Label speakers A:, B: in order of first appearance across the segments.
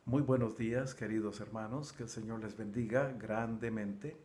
A: Muy buenos días, queridos hermanos, que el Señor les bendiga grandemente.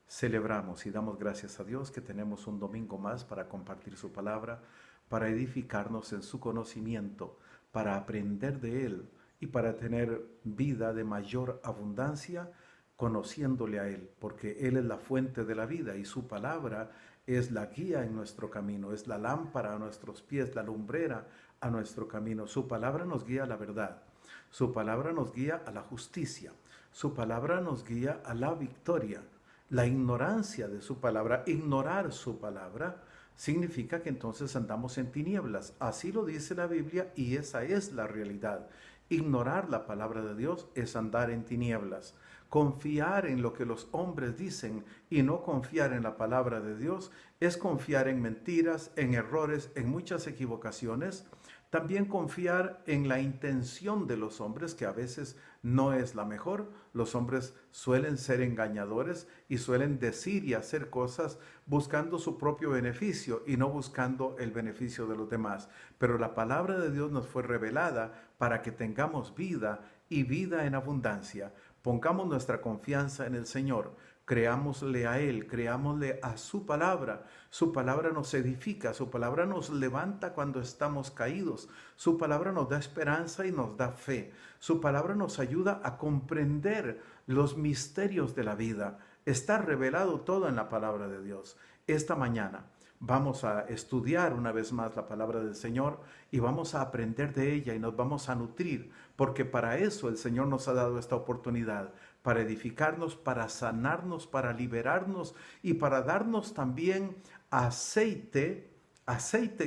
A: Celebramos y damos gracias a Dios que tenemos un domingo más para compartir su palabra, para edificarnos en su conocimiento, para aprender de Él y para tener vida de mayor abundancia conociéndole a Él, porque Él es la fuente de la vida y su palabra es la guía en nuestro camino, es la lámpara a nuestros pies, la lumbrera a nuestro camino. Su palabra nos guía a la verdad. Su palabra nos guía a la justicia. Su palabra nos guía a la victoria. La ignorancia de su palabra, ignorar su palabra, significa que entonces andamos en tinieblas. Así lo dice la Biblia y esa es la realidad. Ignorar la palabra de Dios es andar en tinieblas. Confiar en lo que los hombres dicen y no confiar en la palabra de Dios es confiar en mentiras, en errores, en muchas equivocaciones. También confiar en la intención de los hombres, que a veces no es la mejor. Los hombres suelen ser engañadores y suelen decir y hacer cosas buscando su propio beneficio y no buscando el beneficio de los demás. Pero la palabra de Dios nos fue revelada para que tengamos vida y vida en abundancia. Pongamos nuestra confianza en el Señor. Creámosle a Él, creámosle a su palabra. Su palabra nos edifica, su palabra nos levanta cuando estamos caídos. Su palabra nos da esperanza y nos da fe. Su palabra nos ayuda a comprender los misterios de la vida. Está revelado todo en la palabra de Dios. Esta mañana vamos a estudiar una vez más la palabra del Señor y vamos a aprender de ella y nos vamos a nutrir, porque para eso el Señor nos ha dado esta oportunidad, para edificarnos, para sanarnos, para liberarnos y para darnos también aceite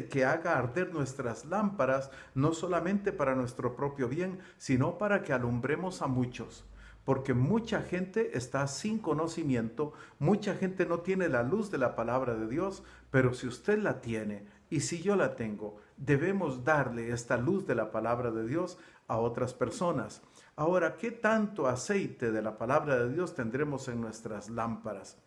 A: que haga arder nuestras lámparas, no solamente para nuestro propio bien, sino para que alumbremos a muchos. Porque mucha gente está sin conocimiento, mucha gente no tiene la luz de la palabra de Dios, pero si usted la tiene y si yo la tengo, debemos darle esta luz de la palabra de Dios a otras personas. Ahora, ¿qué tanto aceite de la palabra de Dios tendremos en nuestras lámparas?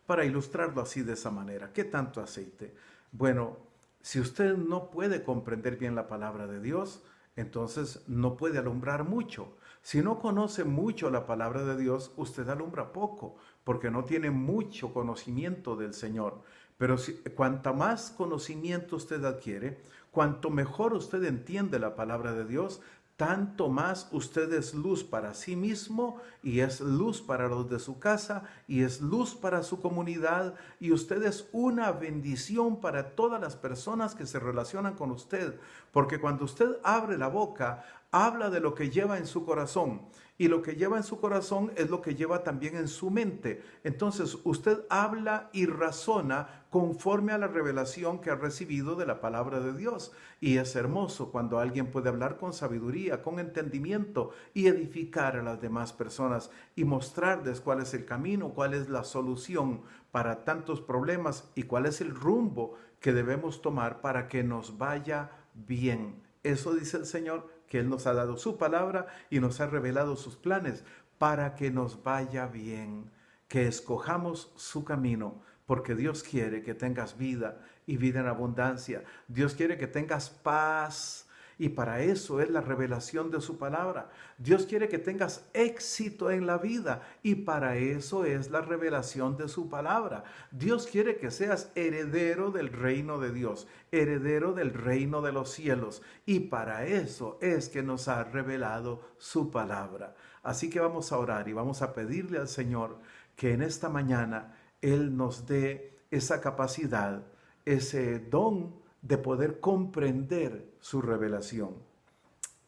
A: Para ilustrarlo así de esa manera, ¿qué tanto aceite? Bueno, si usted no puede comprender bien la palabra de Dios, entonces no puede alumbrar mucho. Si no conoce mucho la palabra de Dios, usted alumbra poco, porque no tiene mucho conocimiento del Señor. Pero cuanta más conocimiento usted adquiere, cuanto mejor usted entiende la palabra de Dios, tanto más usted es luz para sí mismo y es luz para los de su casa y es luz para su comunidad y usted es una bendición para todas las personas que se relacionan con usted, porque cuando usted abre la boca, habla de lo que lleva en su corazón y lo que lleva en su corazón es lo que lleva también en su mente. Entonces usted habla y razona conforme a la revelación que ha recibido de la palabra de Dios. Y es hermoso cuando alguien puede hablar con sabiduría, con entendimiento y edificar a las demás personas y mostrarles cuál es el camino, cuál es la solución para tantos problemas y cuál es el rumbo que debemos tomar para que nos vaya bien. Eso dice el Señor, que Él nos ha dado su palabra y nos ha revelado sus planes para que nos vaya bien, que escojamos su camino, porque Dios quiere que tengas vida y vida en abundancia. Dios quiere que tengas paz y para eso es la revelación de su palabra. Dios quiere que tengas éxito en la vida y para eso es la revelación de su palabra. Dios quiere que seas heredero del reino de Dios, heredero del reino de los cielos y para eso es que nos ha revelado su palabra. Así que vamos a orar y vamos a pedirle al Señor que en esta mañana Él nos dé esa capacidad, ese don de poder comprender su revelación.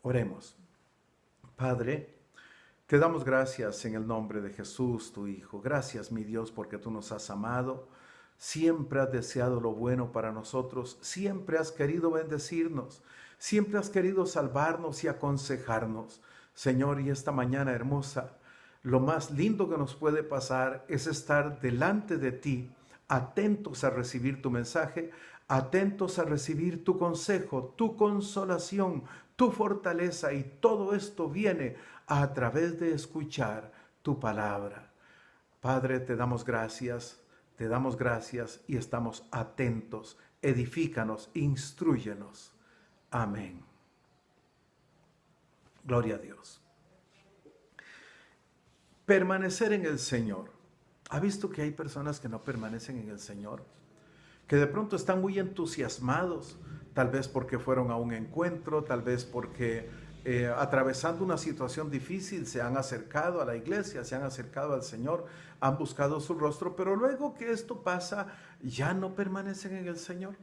A: Oremos. Padre, te damos gracias en el nombre de Jesús, tu Hijo. Gracias, mi Dios, porque tú nos has amado. Siempre has deseado lo bueno para nosotros. Siempre has querido bendecirnos. Siempre has querido salvarnos y aconsejarnos. Señor, y esta mañana hermosa, lo más lindo que nos puede pasar es estar delante de ti, atentos a recibir tu mensaje, atentos a recibir tu consejo, tu consolación, tu fortaleza, y todo esto viene a través de escuchar tu palabra. Padre, te damos gracias y estamos atentos. Edifícanos, instrúyenos. Amén. Gloria a Dios. Permanecer en el Señor. ¿Ha visto que hay personas que no permanecen en el Señor? Que de pronto están muy entusiasmados, tal vez porque fueron a un encuentro, tal vez porque atravesando una situación difícil se han acercado a la iglesia, se han acercado al Señor, han buscado su rostro, pero luego que esto pasa, ya no permanecen en el Señor.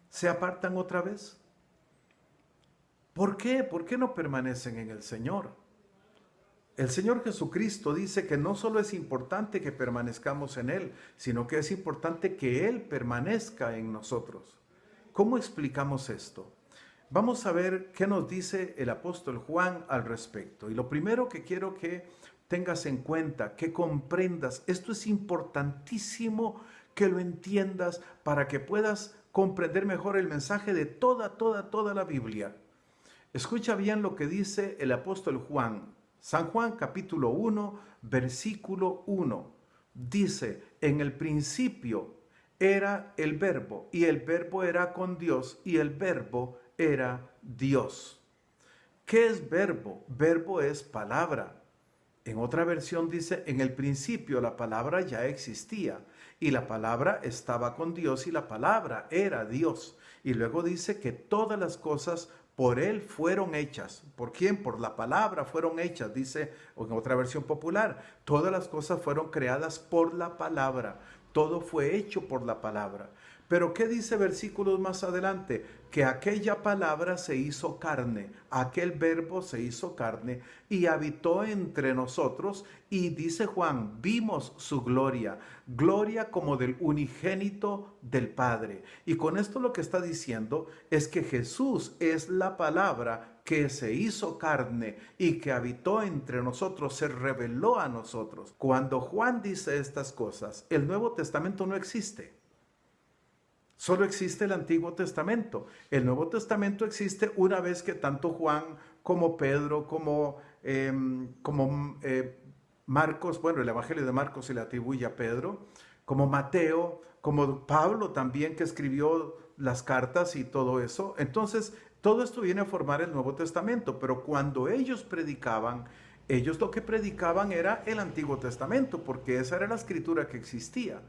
A: ¿Se apartan otra vez? ¿Por qué? ¿Por qué no permanecen en el Señor? El Señor Jesucristo dice que no solo es importante que permanezcamos en Él, sino que es importante que Él permanezca en nosotros. ¿Cómo explicamos esto? Vamos a ver qué nos dice el apóstol Juan al respecto. Y lo primero que quiero que tengas en cuenta, que comprendas, esto es importantísimo que lo entiendas para que puedas comprender mejor el mensaje de toda la Biblia. Escucha bien lo que dice el apóstol Juan. San Juan capítulo 1, versículo 1. Dice, en el principio era el verbo, y el verbo era con Dios, y el verbo era Dios. ¿Qué es verbo? Verbo es palabra. En otra versión dice, en el principio la palabra ya existía, y la palabra estaba con Dios, y la palabra era Dios. Y luego dice que todas las cosas por Él fueron hechas. ¿Por quién? Por la palabra fueron hechas, dice en otra versión popular. Todas las cosas fueron creadas por la palabra. Todo fue hecho por la palabra. Pero ¿qué dice versículos más adelante? Que aquella palabra se hizo carne, aquel verbo se hizo carne y habitó entre nosotros. Y dice Juan, vimos su gloria, gloria como del unigénito del Padre. Y con esto lo que está diciendo es que Jesús es la palabra que se hizo carne y que habitó entre nosotros, se reveló a nosotros. Cuando Juan dice estas cosas, el Nuevo Testamento no existe. Solo existe el Antiguo Testamento. El Nuevo Testamento existe una vez que tanto Juan como Pedro, como Marcos, bueno, el Evangelio de Marcos se le atribuye a Pedro, como Mateo, como Pablo también que escribió las cartas y todo eso. Entonces, todo esto viene a formar el Nuevo Testamento, pero cuando ellos predicaban, ellos lo que predicaban era el Antiguo Testamento, porque esa era la escritura que existía.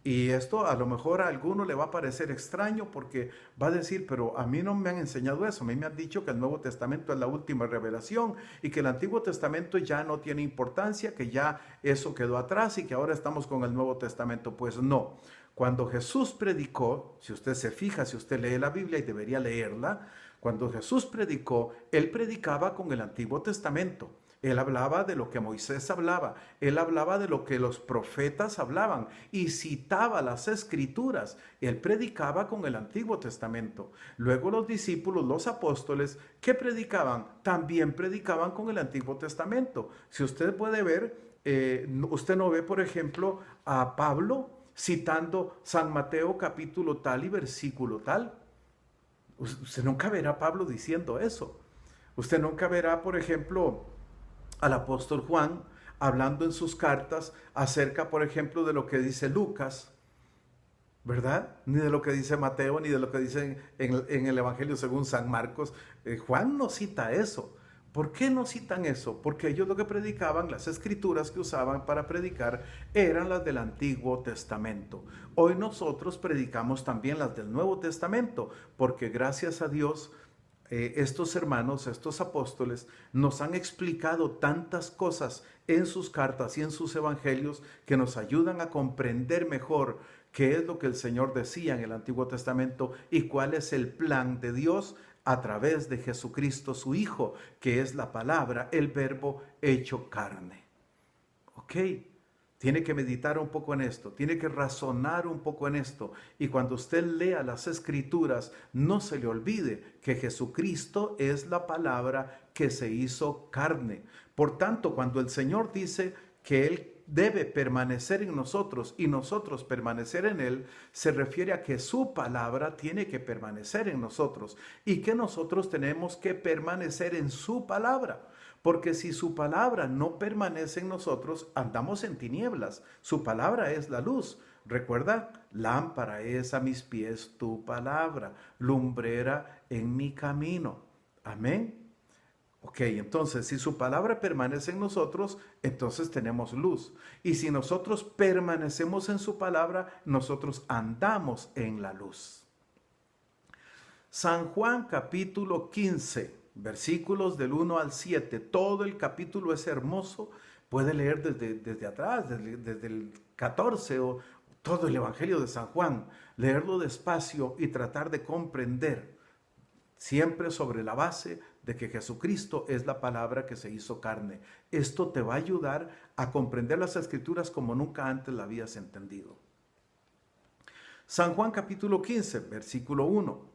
A: Y esto a lo mejor a alguno le va a parecer extraño porque va a decir, pero a mí no me han enseñado eso. A mí me han dicho que el Nuevo Testamento es la última revelación y que el Antiguo Testamento ya no tiene importancia, que ya eso quedó atrás y que ahora estamos con el Nuevo Testamento. Pues no. Cuando Jesús predicó, si usted se fija, si usted lee la Biblia y debería leerla, cuando Jesús predicó, Él predicaba con el Antiguo Testamento. Él hablaba de lo que Moisés hablaba, él hablaba de lo que los profetas hablaban y citaba las escrituras. Él predicaba con el Antiguo Testamento. Luego los discípulos, los apóstoles, ¿qué predicaban? También predicaban con el Antiguo Testamento. Si usted puede ver, usted no ve, por ejemplo, a Pablo citando San Mateo capítulo tal y versículo tal. Usted nunca verá a Pablo diciendo eso. Usted nunca verá, por ejemplo, al apóstol Juan hablando en sus cartas acerca, por ejemplo, de lo que dice Lucas, ¿verdad? Ni de lo que dice Mateo, ni de lo que dice en el Evangelio según San Marcos. Juan no cita eso. ¿Por qué no citan eso? Porque ellos lo que predicaban, las escrituras que usaban para predicar, eran las del Antiguo Testamento. Hoy nosotros predicamos también las del Nuevo Testamento, porque gracias a Dios, estos hermanos, estos apóstoles, nos han explicado tantas cosas en sus cartas y en sus evangelios que nos ayudan a comprender mejor qué es lo que el Señor decía en el Antiguo Testamento y cuál es el plan de Dios a través de Jesucristo, su Hijo, que es la palabra, el verbo hecho carne. ¿Ok? Tiene que meditar un poco en esto, tiene que razonar un poco en esto. Y cuando usted lea las Escrituras, no se le olvide que Jesucristo es la palabra que se hizo carne. Por tanto, cuando el Señor dice que Él debe permanecer en nosotros y nosotros permanecer en Él, se refiere a que su palabra tiene que permanecer en nosotros y que nosotros tenemos que permanecer en su palabra. Porque si su palabra no permanece en nosotros, andamos en tinieblas. Su palabra es la luz. Recuerda, lámpara es a mis pies tu palabra, lumbrera en mi camino. Amén. Ok, Ok, entonces si su palabra permanece en nosotros, entonces tenemos luz. Y si nosotros permanecemos en su palabra, nosotros andamos en la luz. San Juan capítulo 15, versículos del 1 al 7. Todo el capítulo es hermoso. Puede leer desde atrás, desde el 14 o todo el Evangelio de San Juan. Leerlo despacio y tratar de comprender. Siempre sobre la base de que Jesucristo es la palabra que se hizo carne. Esto te va a ayudar a comprender las Escrituras como nunca antes la habías entendido. San Juan capítulo 15, versículo 1.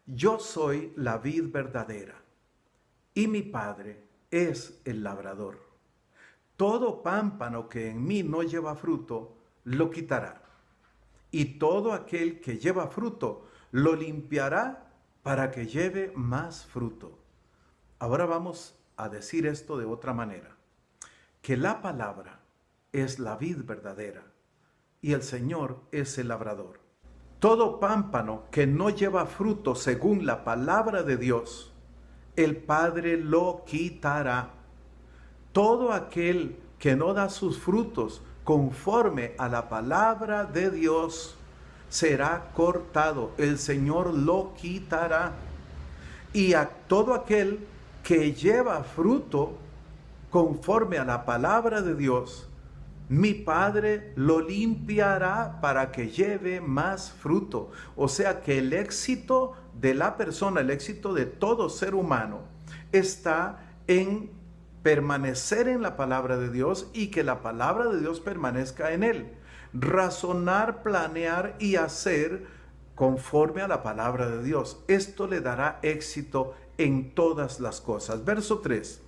A: Yo soy la vid verdadera y mi Padre es el labrador. Todo pámpano que en mí no lleva fruto, lo quitará. Y todo aquel que lleva fruto, lo limpiará para que lleve más fruto. Ahora vamos a decir esto de otra manera. Que la palabra es la vid verdadera y el Señor es el labrador. Todo pámpano que no lleva fruto según la palabra de Dios, el Padre lo quitará. Todo aquel que no da sus frutos conforme a la palabra de Dios, será cortado, el Señor lo quitará. Y a todo aquel que lleva fruto conforme a la palabra de Dios, mi Padre lo limpiará para que lleve más fruto. O sea que el éxito de la persona, el éxito de todo ser humano, está en permanecer en la palabra de Dios y que la palabra de Dios permanezca en él. Razonar, planear y hacer conforme a la palabra de Dios. Esto le dará éxito en todas las cosas. Verso 3.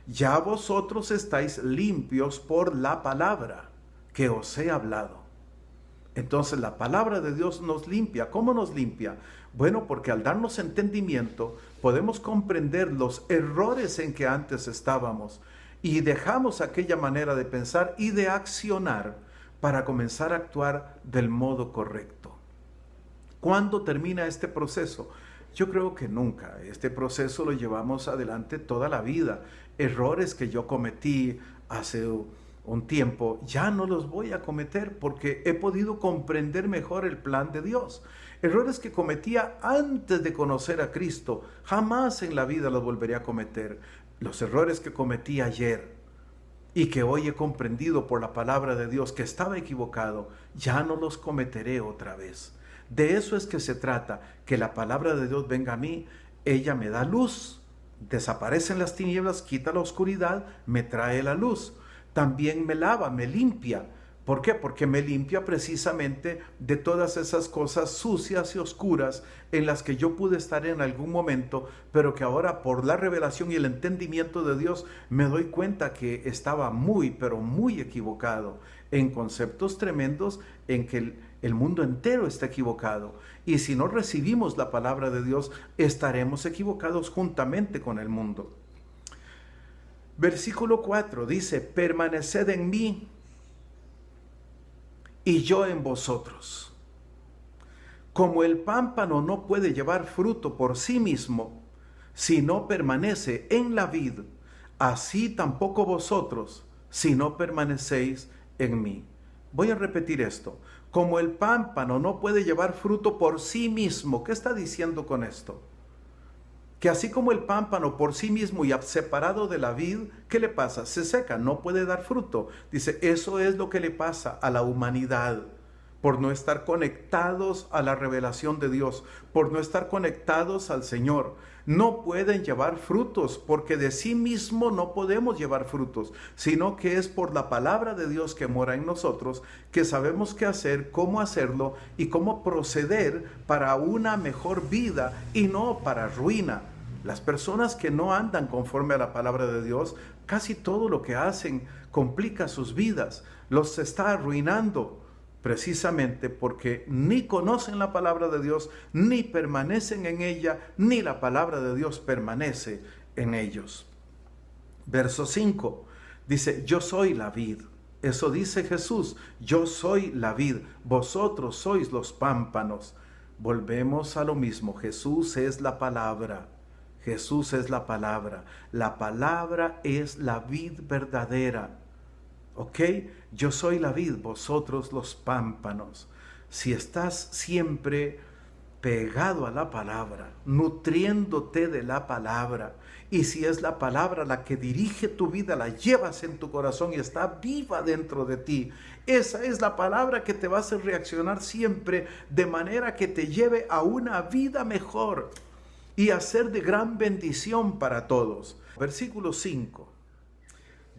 A: Ya vosotros estáis limpios por la palabra que os he hablado. Entonces la palabra de Dios nos limpia. ¿Cómo nos limpia? Bueno, porque al darnos entendimiento podemos comprender los errores en que antes estábamos y dejamos aquella manera de pensar y de accionar para comenzar a actuar del modo correcto. ¿Cuándo termina este proceso? Yo creo que nunca. Este proceso lo llevamos adelante toda la vida. Errores que yo cometí hace un tiempo, ya no los voy a cometer porque he podido comprender mejor el plan de Dios. Errores que cometía antes de conocer a Cristo, jamás en la vida los volveré a cometer. Los errores que cometí ayer y que hoy he comprendido por la palabra de Dios que estaba equivocado, ya no los cometeré otra vez. De eso es que se trata, que la palabra de Dios venga a mí, ella me da luz, desaparecen las tinieblas, quita la oscuridad, me trae la luz. También me lava, me limpia. ¿Por qué? Porque me limpia precisamente de todas esas cosas sucias y oscuras en las que yo pude estar en algún momento, pero que ahora por la revelación y el entendimiento de Dios me doy cuenta que estaba muy, pero muy equivocado en conceptos tremendos en que el mundo entero está equivocado. Y si no recibimos la palabra de Dios, estaremos equivocados juntamente con el mundo. Versículo 4 dice, permaneced en mí y yo en vosotros. Como el pámpano no puede llevar fruto por sí mismo, si no permanece en la vid, así tampoco vosotros, si no permanecéis en mí. Voy a repetir esto. Como el pámpano no puede llevar fruto por sí mismo. ¿Qué está diciendo con esto? Que así como el pámpano por sí mismo y separado de la vid, ¿qué le pasa? Se seca, no puede dar fruto. Dice, eso es lo que le pasa a la humanidad por no estar conectados a la revelación de Dios, por no estar conectados al Señor. No pueden llevar frutos porque de sí mismo no podemos llevar frutos, sino que es por la palabra de Dios que mora en nosotros que sabemos qué hacer, cómo hacerlo y cómo proceder para una mejor vida y no para ruina. Las personas que no andan conforme a la palabra de Dios, casi todo lo que hacen complica sus vidas, los está arruinando. Precisamente porque ni conocen la palabra de Dios, ni permanecen en ella, ni la palabra de Dios permanece en ellos. Verso 5 dice, yo soy la vid. Eso dice Jesús, yo soy la vid, vosotros sois los pámpanos. Volvemos a lo mismo, Jesús es la palabra. Jesús es la palabra. La palabra es la vid verdadera. ¿Ok? Yo soy la vid, vosotros los pámpanos. Si estás siempre pegado a la palabra, nutriéndote de la palabra, y si es la palabra la que dirige tu vida, la llevas en tu corazón y está viva dentro de ti, esa es la palabra que te va a hacer reaccionar siempre de manera que te lleve a una vida mejor y a ser de gran bendición para todos. Versículo 5.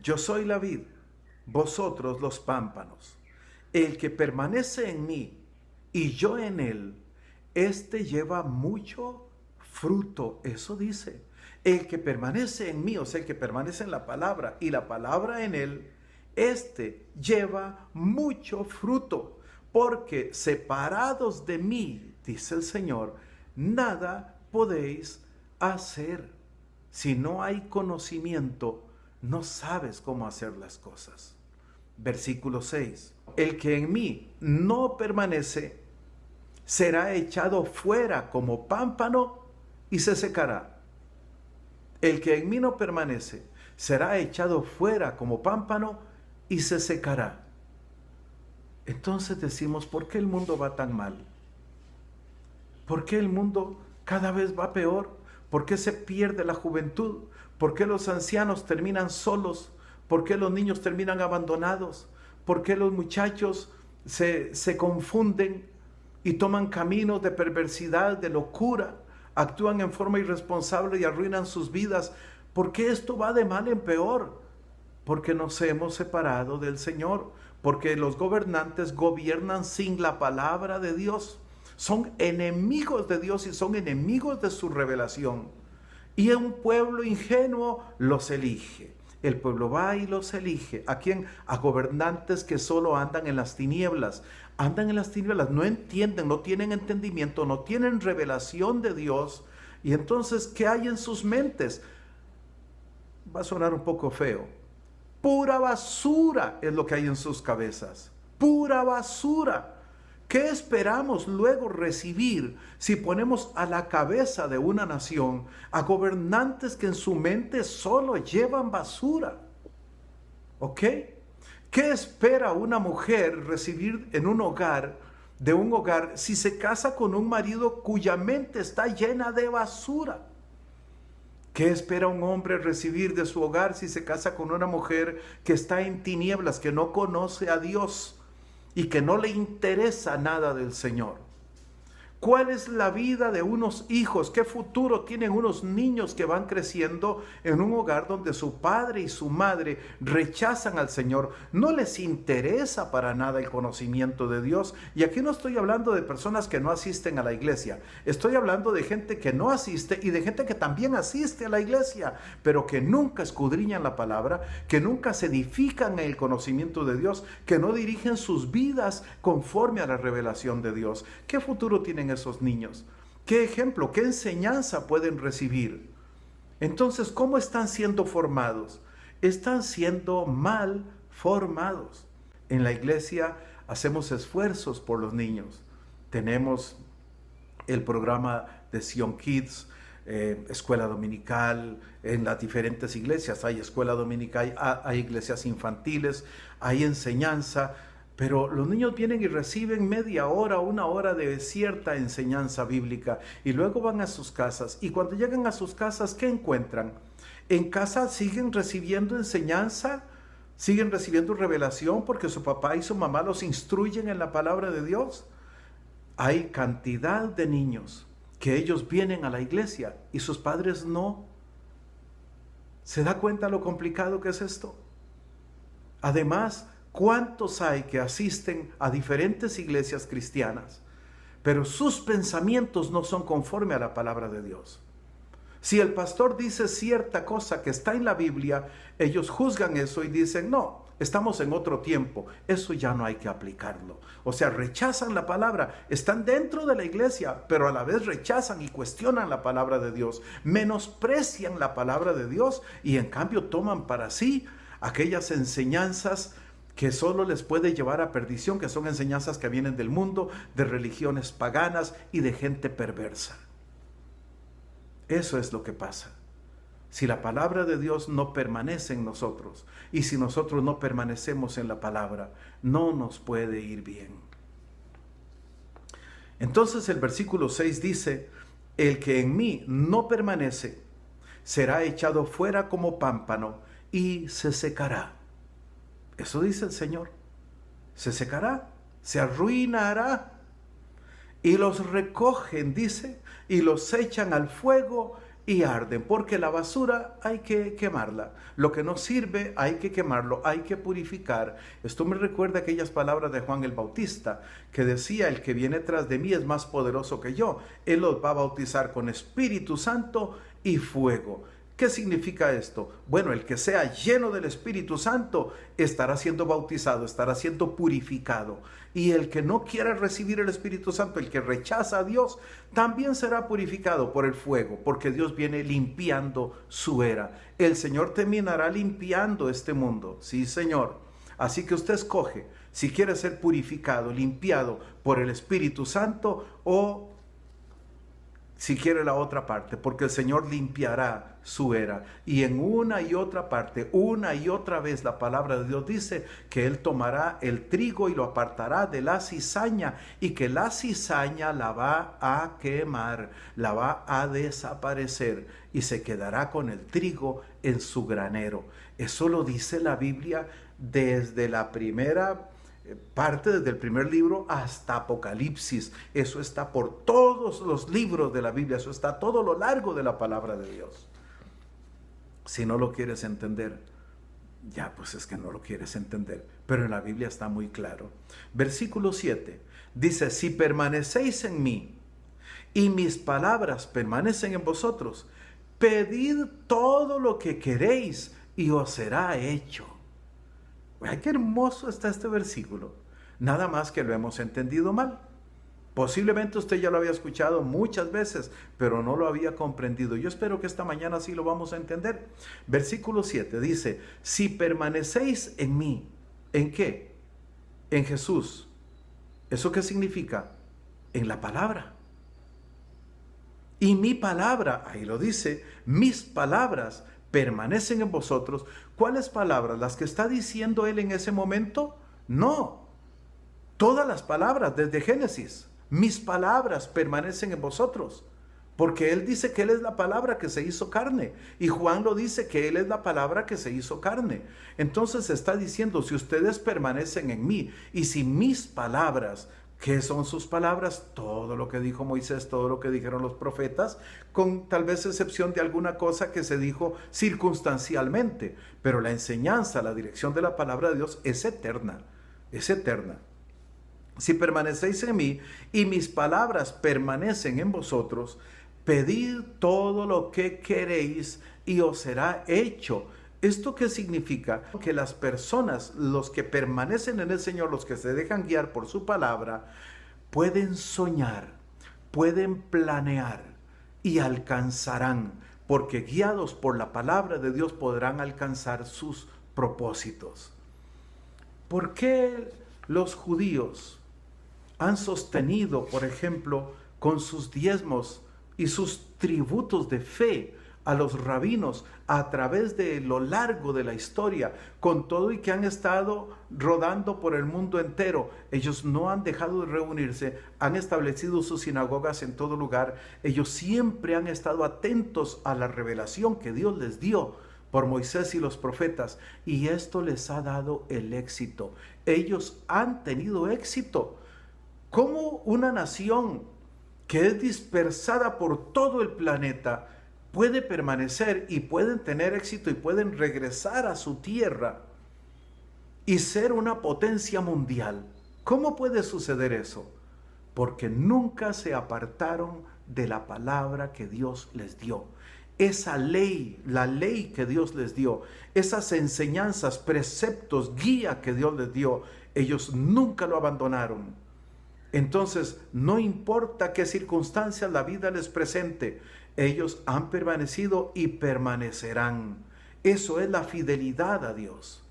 A: Yo soy la vid, vosotros los pámpanos. El que permanece en mí y yo en él, este lleva mucho fruto. Eso dice. El que permanece en mí, o sea, el que permanece en la palabra y la palabra en él, este lleva mucho fruto. Porque separados de mí, dice el Señor, nada podéis hacer. Si no hay conocimiento, no sabes cómo hacer las cosas. Versículo 6. El que en mí no permanece será echado fuera como pámpano y se secará. El que en mí no permanece será echado fuera como pámpano y se secará. Entonces decimos, ¿por qué el mundo va tan mal? ¿Por qué el mundo cada vez va peor? ¿Por qué se pierde la juventud? ¿Por qué los ancianos terminan solos? ¿Por qué los niños terminan abandonados? ¿Por qué los muchachos se confunden y toman caminos de perversidad, de locura? Actúan en forma irresponsable y arruinan sus vidas. ¿Por qué esto va de mal en peor? Porque nos hemos separado del Señor. Porque los gobernantes gobiernan sin la palabra de Dios. Son enemigos de Dios y son enemigos de su revelación. Y un pueblo ingenuo los elige. El pueblo va y los elige. ¿A quién? A gobernantes que solo andan en las tinieblas. Andan en las tinieblas, no entienden, no tienen entendimiento, no tienen revelación de Dios. Y entonces, ¿qué hay en sus mentes? Va a sonar un poco feo. Pura basura es lo que hay en sus cabezas. Pura basura. ¿Qué esperamos luego recibir si ponemos a la cabeza de una nación a gobernantes que en su mente solo llevan basura? ¿Ok? ¿Qué espera una mujer recibir en un hogar, de un hogar, si se casa con un marido cuya mente está llena de basura? ¿Qué espera un hombre recibir de su hogar si se casa con una mujer que está en tinieblas, que no conoce a Dios y que no le interesa nada del Señor? ¿Cuál es la vida de unos hijos? ¿Qué futuro tienen unos niños que van creciendo en un hogar donde su padre y su madre rechazan al Señor? No les interesa para nada el conocimiento de Dios. Y aquí no estoy hablando de personas que no asisten a la iglesia. Estoy hablando de gente que no asiste y de gente que también asiste a la iglesia, pero que nunca escudriñan la palabra, que nunca se edifican en el conocimiento de Dios, que no dirigen sus vidas conforme a la revelación de Dios. ¿Qué futuro tienen esos niños? ¿Qué ejemplo, qué enseñanza pueden recibir? Entonces, ¿cómo están siendo formados? Están siendo mal formados. En la iglesia hacemos esfuerzos por los niños. Tenemos el programa de Sion Kids, escuela dominical, en las diferentes iglesias hay escuela dominical, hay iglesias infantiles, hay enseñanza. Pero los niños vienen y reciben media hora, una hora de cierta enseñanza bíblica y luego van a sus casas. Y cuando llegan a sus casas, ¿qué encuentran? En casa siguen recibiendo enseñanza, siguen recibiendo revelación porque su papá y su mamá los instruyen en la palabra de Dios. Hay cantidad de niños que ellos vienen a la iglesia y sus padres no. ¿Se da cuenta lo complicado que es esto? Además, ¿cuántos hay que asisten a diferentes iglesias cristianas, pero sus pensamientos no son conforme a la palabra de Dios? Si el pastor dice cierta cosa que está en la Biblia, ellos juzgan eso y dicen, no, estamos en otro tiempo, eso ya no hay que aplicarlo. O sea, rechazan la palabra, están dentro de la iglesia, pero a la vez rechazan y cuestionan la palabra de Dios, menosprecian la palabra de Dios y en cambio toman para sí aquellas enseñanzas que solo les puede llevar a perdición, que son enseñanzas que vienen del mundo, de religiones paganas y de gente perversa. Eso es lo que pasa. Si la palabra de Dios no permanece en nosotros y si nosotros no permanecemos en la palabra, no nos puede ir bien. Entonces el versículo 6 dice, el que en mí no permanece será echado fuera como pámpano y se secará. Eso dice el Señor. Se secará, se arruinará. Y los recogen, dice, y los echan al fuego y arden, porque la basura hay que quemarla. Lo que no sirve hay que quemarlo, hay que purificar. Esto me recuerda aquellas palabras de Juan el Bautista, que decía, el que viene tras de mí es más poderoso que yo. Él los va a bautizar con Espíritu Santo y fuego. ¿Qué significa esto? Bueno, el que sea lleno del Espíritu Santo estará siendo bautizado, estará siendo purificado. Y el que no quiera recibir el Espíritu Santo, el que rechaza a Dios, también será purificado por el fuego, porque Dios viene limpiando su era. El Señor terminará limpiando este mundo. Sí, Señor. Así que usted escoge si quiere ser purificado, limpiado por el Espíritu Santo o si quiere la otra parte, porque el Señor limpiará su era. Y en una y otra parte, una y otra vez la palabra de Dios dice que Él tomará el trigo y lo apartará de la cizaña y que la cizaña la va a quemar, la va a desaparecer y se quedará con el trigo en su granero. Eso lo dice la Biblia desde la primera parte, desde el primer libro hasta Apocalipsis. Eso está por todos los libros de la Biblia, eso está a todo lo largo de la palabra de Dios. Si no lo quieres entender, ya pues es que no lo quieres entender, pero en la Biblia está muy claro. Versículo 7 dice, si permanecéis en mí y mis palabras permanecen en vosotros, pedid todo lo que queréis y os será hecho. Ay, qué hermoso está este versículo. Nada más que lo hemos entendido mal. Posiblemente usted ya lo había escuchado muchas veces, pero no lo había comprendido. Yo espero que esta mañana sí lo vamos a entender. Versículo 7 dice, si permanecéis en mí, ¿en qué? En Jesús. ¿Eso qué significa? En la palabra. Y mi palabra, ahí lo dice, mis palabras permanecen en vosotros. ¿Cuáles palabras? ¿Las que está diciendo él en ese momento? No. Todas las palabras desde Génesis. Mis palabras permanecen en vosotros. Porque él dice que él es la palabra que se hizo carne. Y Juan lo dice que él es la palabra que se hizo carne. Entonces está diciendo, si ustedes permanecen en mí y si mis palabras, ¿qué son sus palabras? Todo lo que dijo Moisés, todo lo que dijeron los profetas, con tal vez excepción de alguna cosa que se dijo circunstancialmente. Pero la enseñanza, la dirección de la palabra de Dios es eterna, es eterna. Si permanecéis en mí y mis palabras permanecen en vosotros, pedid todo lo que queréis y os será hecho. ¿Esto qué significa? Que las personas, los que permanecen en el Señor, los que se dejan guiar por su palabra, pueden soñar, pueden planear y alcanzarán, porque guiados por la palabra de Dios podrán alcanzar sus propósitos. ¿Por qué los judíos han sostenido, por ejemplo, con sus diezmos y sus tributos de fe a los rabinos a través de lo largo de la historia, con todo y que han estado rodando por el mundo entero? Ellos no han dejado de reunirse, han establecido sus sinagogas en todo lugar. Ellos siempre han estado atentos a la revelación que Dios les dio por Moisés y los profetas, y esto les ha dado el éxito. Ellos han tenido éxito. ¿Cómo una nación que es dispersada por todo el planeta puede permanecer y pueden tener éxito y pueden regresar a su tierra y ser una potencia mundial? ¿Cómo puede suceder eso? Porque nunca se apartaron de la palabra que Dios les dio. Esa ley, la ley que Dios les dio, esas enseñanzas, preceptos, guía que Dios les dio, ellos nunca lo abandonaron. Entonces, no importa qué circunstancias la vida les presente, ellos han permanecido y permanecerán. Eso es la fidelidad a Dios.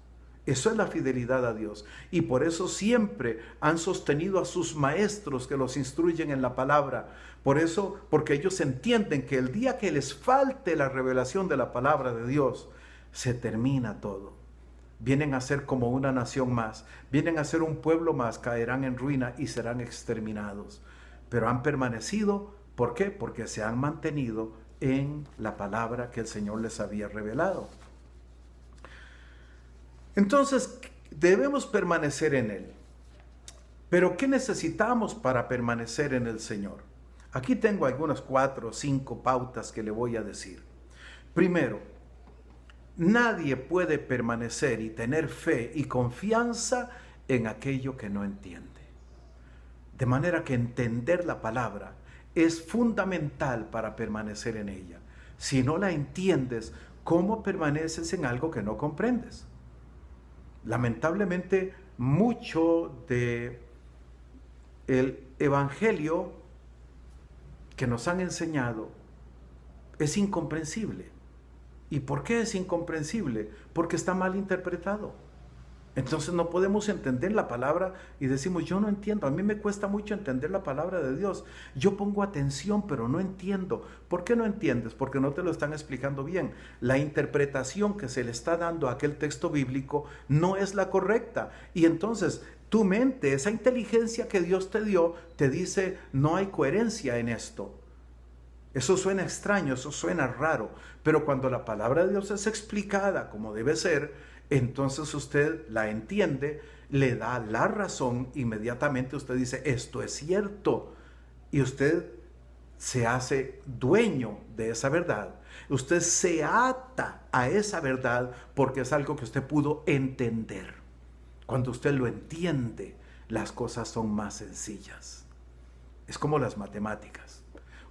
A: Eso es la fidelidad a Dios. Y por eso siempre han sostenido a sus maestros que los instruyen en la palabra. Por eso, porque ellos entienden que el día que les falte la revelación de la palabra de Dios, se termina todo. Vienen a ser como una nación más, vienen a ser un pueblo más, caerán en ruina y serán exterminados. Pero han permanecido, ¿por qué? Porque se han mantenido en la palabra que el Señor les había revelado. Entonces, debemos permanecer en Él. Pero, ¿qué necesitamos para permanecer en el Señor? Aquí tengo algunas 4 o 5 pautas que le voy a decir. Primero, nadie puede permanecer y tener fe y confianza en aquello que no entiende. De manera que entender la palabra es fundamental para permanecer en ella. Si no la entiendes, ¿cómo permaneces en algo que no comprendes? Lamentablemente, mucho de el evangelio que nos han enseñado es incomprensible. ¿Y por qué es incomprensible? Porque está mal interpretado. Entonces no podemos entender la palabra y decimos, yo no entiendo, a mí me cuesta mucho entender la palabra de Dios. Yo pongo atención, pero no entiendo. ¿Por qué no entiendes? Porque no te lo están explicando bien. La interpretación que se le está dando a aquel texto bíblico no es la correcta. Y entonces tu mente, esa inteligencia que Dios te dio, te dice, no hay coherencia en esto. Eso suena extraño, eso suena raro, pero cuando la palabra de Dios es explicada como debe ser, entonces usted la entiende, le da la razón, inmediatamente usted dice, esto es cierto, y usted se hace dueño de esa verdad. Usted se ata a esa verdad porque es algo que usted pudo entender. Cuando usted lo entiende, las cosas son más sencillas. Es como las matemáticas.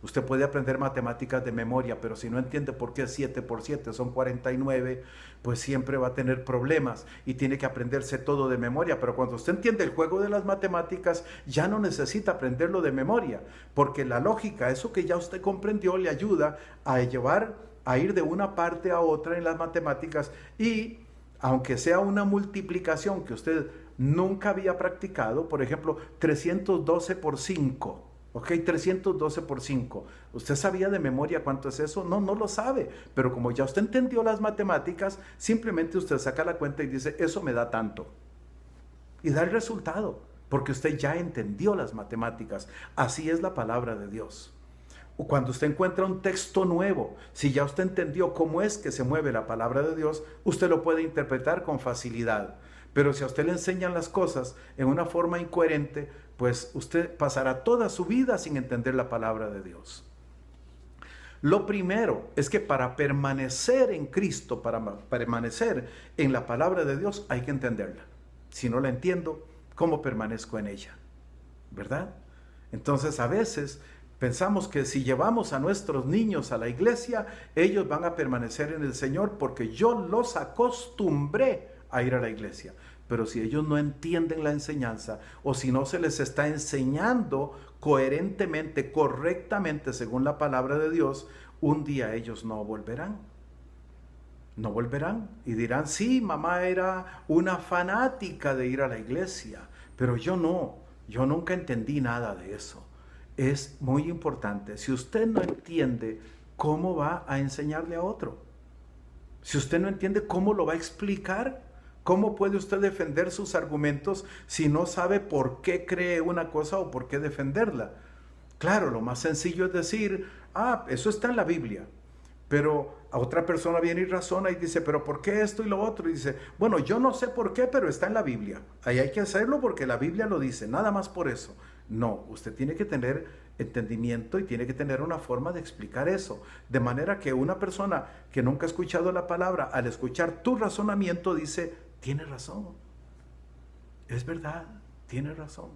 A: Usted puede aprender matemáticas de memoria, pero si no entiende por qué 7 por 7 son 49, pues siempre va a tener problemas y tiene que aprenderse todo de memoria. Pero cuando usted entiende el juego de las matemáticas, ya no necesita aprenderlo de memoria, porque la lógica, eso que ya usted comprendió, le ayuda a ir de una parte a otra en las matemáticas, y aunque sea una multiplicación que usted nunca había practicado, por ejemplo, 312 por 5. Ok, 312 por 5. ¿Usted sabía de memoria cuánto es eso? No, no lo sabe. Pero como ya usted entendió las matemáticas, simplemente usted saca la cuenta y dice, eso me da tanto. Y da el resultado, porque usted ya entendió las matemáticas. Así es la palabra de Dios. O cuando usted encuentra un texto nuevo, si ya usted entendió cómo es que se mueve la palabra de Dios, usted lo puede interpretar con facilidad. Pero si a usted le enseñan las cosas en una forma incoherente, pues usted pasará toda su vida sin entender la palabra de Dios. Lo primero es que para permanecer en Cristo, para permanecer en la palabra de Dios, hay que entenderla. Si no la entiendo, ¿cómo permanezco en ella? ¿Verdad? Entonces a veces pensamos que si llevamos a nuestros niños a la iglesia, ellos van a permanecer en el Señor porque yo los acostumbré a ir a la iglesia. Pero si ellos no entienden la enseñanza, o si no se les está enseñando coherentemente, correctamente, según la palabra de Dios, un día ellos no volverán. No volverán y dirán, sí, mamá era una fanática de ir a la iglesia, pero yo no, yo nunca entendí nada de eso. Es muy importante, si usted no entiende, ¿cómo va a enseñarle a otro? Si usted no entiende, ¿cómo lo va a explicar? ¿Cómo puede usted defender sus argumentos si no sabe por qué cree una cosa o por qué defenderla? Claro, lo más sencillo es decir, eso está en la Biblia. Pero a otra persona viene y razona y dice, pero ¿por qué esto y lo otro? Y dice, bueno, yo no sé por qué, pero está en la Biblia. Ahí hay que hacerlo porque la Biblia lo dice, nada más por eso. No, usted tiene que tener entendimiento y tiene que tener una forma de explicar eso. De manera que una persona que nunca ha escuchado la palabra, al escuchar tu razonamiento, dice, tiene razón. Es verdad, tiene razón.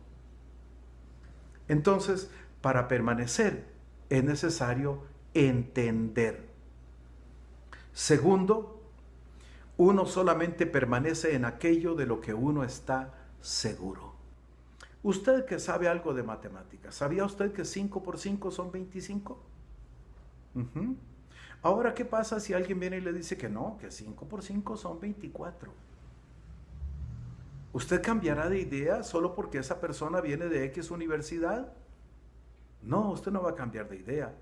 A: Entonces, para permanecer es necesario entender. Segundo, uno solamente permanece en aquello de lo que uno está seguro. Usted que sabe algo de matemáticas, ¿sabía usted que 5 por 5 son 25? Ahora, ¿qué pasa si alguien viene y le dice que no, que 5 por 5 son 24? ¿Usted cambiará de idea solo porque esa persona viene de X universidad? No, usted no va a cambiar de idea,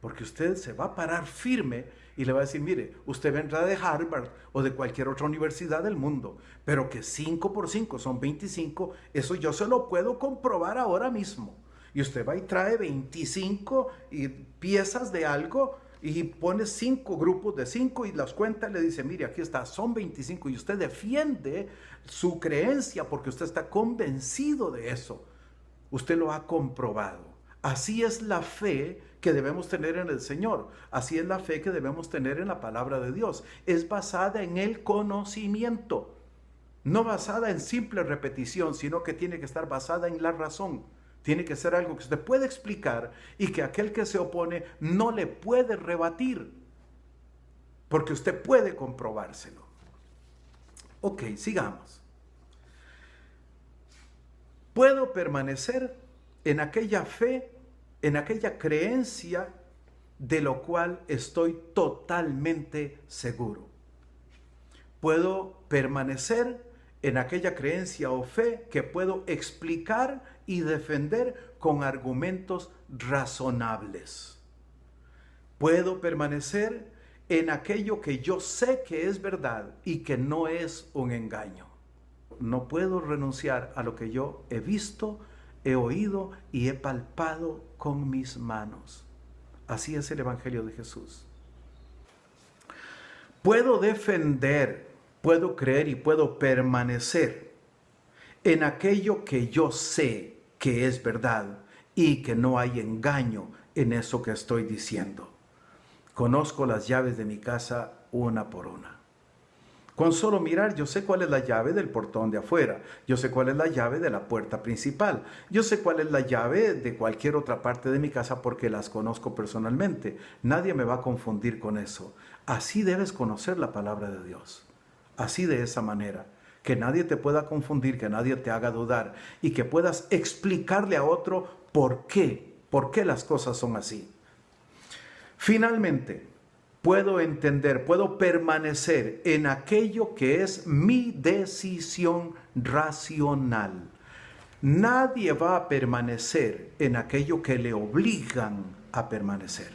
A: porque usted se va a parar firme y le va a decir, mire, usted vendrá de Harvard o de cualquier otra universidad del mundo, pero que 5 por 5 son 25, eso yo se lo puedo comprobar ahora mismo. Y usted va y trae 25 piezas de algo y pone 5 grupos de 5 y las cuenta y le dice, mire, aquí está, son 25, y usted defiende su creencia porque usted está convencido de eso. Usted lo ha comprobado. Así es la fe que debemos tener en el Señor. Así es la fe que debemos tener en la palabra de Dios. Es basada en el conocimiento. No basada en simple repetición, sino que tiene que estar basada en la razón. Tiene que ser algo que usted puede explicar y que aquel que se opone no le puede rebatir. Porque usted puede comprobárselo. Ok, sigamos. Puedo permanecer en aquella fe, en aquella creencia de lo cual estoy totalmente seguro. Puedo permanecer en aquella creencia o fe que puedo explicar y defender con argumentos razonables. Puedo permanecer en aquello que yo sé que es verdad y que no es un engaño. No puedo renunciar a lo que yo he visto, he oído y he palpado con mis manos. Así es el Evangelio de Jesús. Puedo defender, puedo creer y puedo permanecer en aquello que yo sé que es verdad y que no hay engaño en eso que estoy diciendo. Conozco las llaves de mi casa una por una. Con solo mirar, yo sé cuál es la llave del portón de afuera. Yo sé cuál es la llave de la puerta principal. Yo sé cuál es la llave de cualquier otra parte de mi casa porque las conozco personalmente. Nadie me va a confundir con eso. Así debes conocer la palabra de Dios. Así, de esa manera. Que nadie te pueda confundir, que nadie te haga dudar y que puedas explicarle a otro por qué las cosas son así. Finalmente, puedo entender, puedo permanecer en aquello que es mi decisión racional. Nadie va a permanecer en aquello que le obligan a permanecer.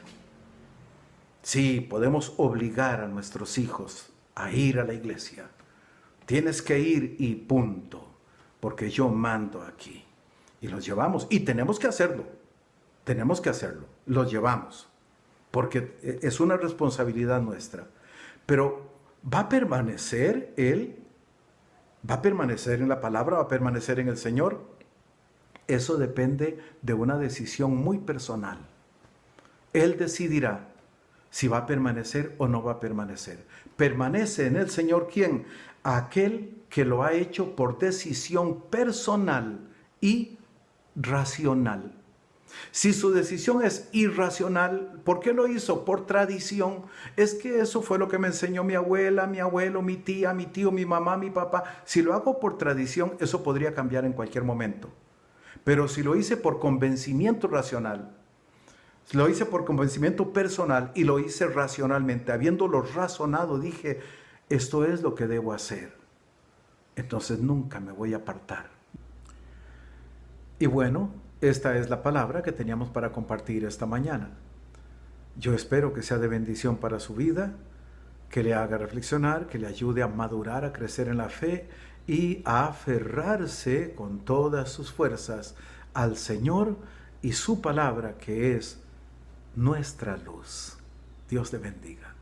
A: Sí, podemos obligar a nuestros hijos a ir a la iglesia. Tienes que ir y punto, porque yo mando aquí. Y los llevamos, y tenemos que hacerlo. Los llevamos. Porque es una responsabilidad nuestra. Pero ¿va a permanecer Él? ¿Va a permanecer en la palabra? ¿Va a permanecer en el Señor? Eso depende de una decisión muy personal. Él decidirá si va a permanecer o no va a permanecer. Permanece en el Señor, ¿quién? Aquel que lo ha hecho por decisión personal y racional. Si su decisión es irracional, ¿por qué lo hizo? Por tradición. Es que eso fue lo que me enseñó mi abuela, mi abuelo, mi tía, mi tío, mi mamá, mi papá. Si lo hago por tradición, eso podría cambiar en cualquier momento. Pero si lo hice por convencimiento racional, lo hice por convencimiento personal y lo hice racionalmente, habiéndolo razonado, dije, esto es lo que debo hacer. Entonces nunca me voy a apartar. Y bueno, esta es la palabra que teníamos para compartir esta mañana. Yo espero que sea de bendición para su vida, que le haga reflexionar, que le ayude a madurar, a crecer en la fe y a aferrarse con todas sus fuerzas al Señor y su palabra, que es nuestra luz. Dios le bendiga.